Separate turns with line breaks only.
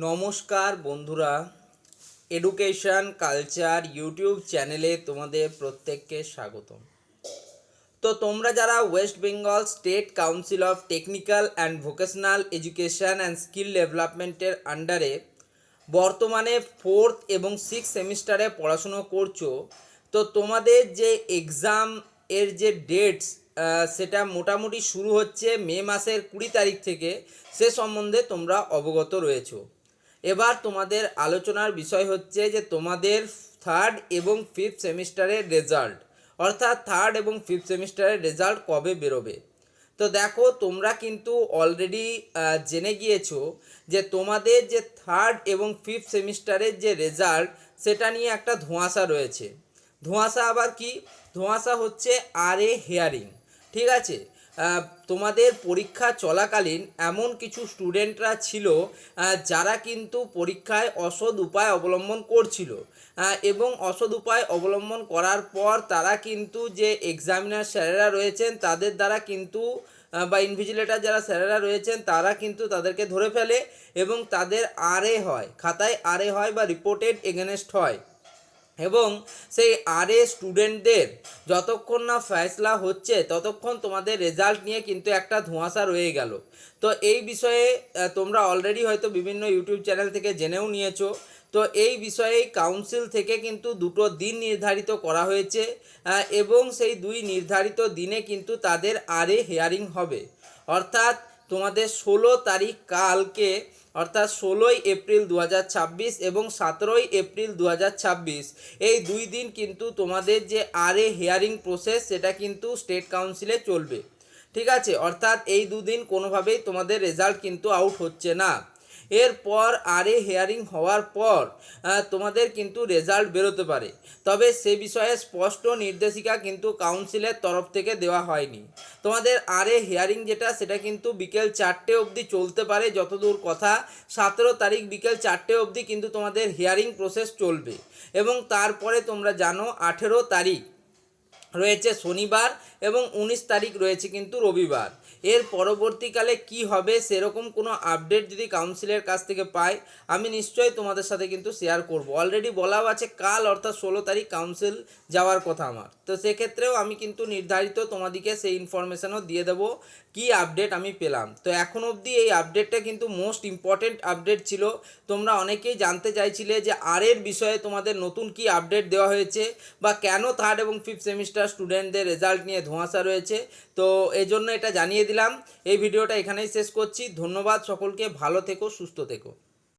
নমস্কার বন্ধুরা, education culture YouTube চ্যানেলে তোমাদের প্রত্যেককে স্বাগতম। তো তোমরা যারা West Bengal state council of technical and vocational education and skill ডেভেলপমেন্টের আন্ডারে বর্তমানে 4th এবং 6th সেমিস্টারে পড়াশুনো করছো, তো তোমাদের যে এক্সাম এর যে ডেটস সেটা মোটামুটি শুরু হচ্ছে মে মাসের 20 তারিখ থেকে, সে সম্বন্ধে তোমরা অবগত রয়েছো। এবার তোমাদের আলোচনার বিষয় হচ্ছে যে তোমাদের 3rd এবং 5th সেমিস্টারের রেজাল্ট, অর্থাৎ 3rd এবং 5th সেমিস্টারের রেজাল্ট কবে বেরোবে। তো দেখো, তোমরা কিন্তু অলরেডি জেনে গিয়েছো যে তোমাদের যে 3rd এবং 5th সেমিস্টারের যে রেজাল্ট, সেটা নিয়ে একটা ধোঁয়াশা রয়েছে। ধোঁয়াশা আবার কি? ধোঁয়াশা হচ্ছে আরএ হিয়ারিং। ঠিক আছে, তোমাদের পরীক্ষা চলাকালীন এমন কিছু স্টুডেন্টরা ছিল যারা কিন্তু পরীক্ষায় অসৎ উপায় অবলম্বন করছিল, এবং অসৎ উপায় অবলম্বন করার পর তারা কিন্তু যে এক্সামিনার স্যারেরা রয়েছেন তাদের দ্বারা কিন্তু বা ইনভিজিলেটর যারা স্যারেরা রয়েছেন তারা কিন্তু তাদেরকে ধরে ফেলে এবং তাদের আরএ হয়, খাতায় আরএ হয় বা রিপোর্টেড এগেনস্ট হয়। এবং সেই আরএ স্টুডেন্টদের যতক্ষণ না ফয়সলা হচ্ছে ততক্ষণ তোমাদের রেজাল্ট নিয়ে কিন্তু একটা ধোঁয়াশা রয়ে গেল। তো এই বিষয়ে তোমরা অলরেডি হয়তো বিভিন্ন ইউটিউব চ্যানেল থেকে জেনেও নিয়েছো। তো এই বিষয়ে কাউন্সিল থেকে কিন্তু দুটো দিন নির্ধারিত করা হয়েছে, এবং সেই দুই নির্ধারিত দিনে কিন্তু তাদের আরএ হিয়ারিং হবে। অর্থাৎ তোমাদের 16 তারিখ কালকে, অর্থাৎ 16ই এপ্রিল 2026 এবং 17ই এপ্রিল 2026, এই দুই দিন কিন্তু তোমাদের যে আরএ হিয়ারিং প্রসেস সেটা কিন্তু স্টেট কাউন্সিলে চলবে। ঠিক আছে, অর্থাৎ এই দুদিন কোনোভাবেই তোমাদের রেজাল্ট কিন্তু আউট হচ্ছে না। এরপর আরএ হিয়ারিং হওয়ার পর তোমাদের কিন্তু রেজাল্ট বেরোতে পারে, তবে সে বিষয়ে স্পষ্ট নির্দেশিকা কিন্তু কাউন্সিলের তরফ থেকে দেওয়া হয়নি। তোমাদের আরএ হিয়ারিং যেটা, সেটা কিন্তু বিকেল 4টে অবধি চলতে পারে যতদূর কথা। 17 তারিখ বিকেল 4টে অবধি কিন্তু তোমাদের হিয়ারিং প্রসেস চলবে, এবং তারপরে তোমরা জানো 18 তারিখ রয়েছে শনিবার এবং 19 তারিখ রয়েছে কিন্তু রবিবার। এর পরবর্তীকালে কি হবে সেরকম কোনো আপডেট যদি কাউন্সিলের কাছ থেকে পাই, আমি নিশ্চয়ই তোমাদের সাথে কিন্তু শেয়ার করব। অলরেডি বলাও আছে কাল অর্থাৎ 16 তারিখ কাউন্সিল যাওয়ার কথা আমার, তো সেক্ষেত্রেও আমি কিন্তু নির্ধারিত তোমাদেরকে সেই ইনফরমেশনও দিয়ে দেবো কি আপডেট আমি পেলাম। তো এখন অবধি এই আপডেটটা কিন্তু মোস্ট ইম্পর্টেন্ট আপডেট ছিল। তোমরা অনেকেই জানতে চাইছিলে যে আরের বিষয়ে তোমাদের নতুন কি আপডেট দেওয়া হয়েছে, বা কেন 3rd এবং 5th সেমিস্টার স্টুডেন্টদের রেজাল্ট নিয়ে ধোঁয়াশা রয়েছে। তো এই জন্য এটা জানিয়ে দিলাম। এই ভিডিওটা এখানেই শেষ করছি। ধন্যবাদ সকলকে, ভালো থেকো, সুস্থ থেকো।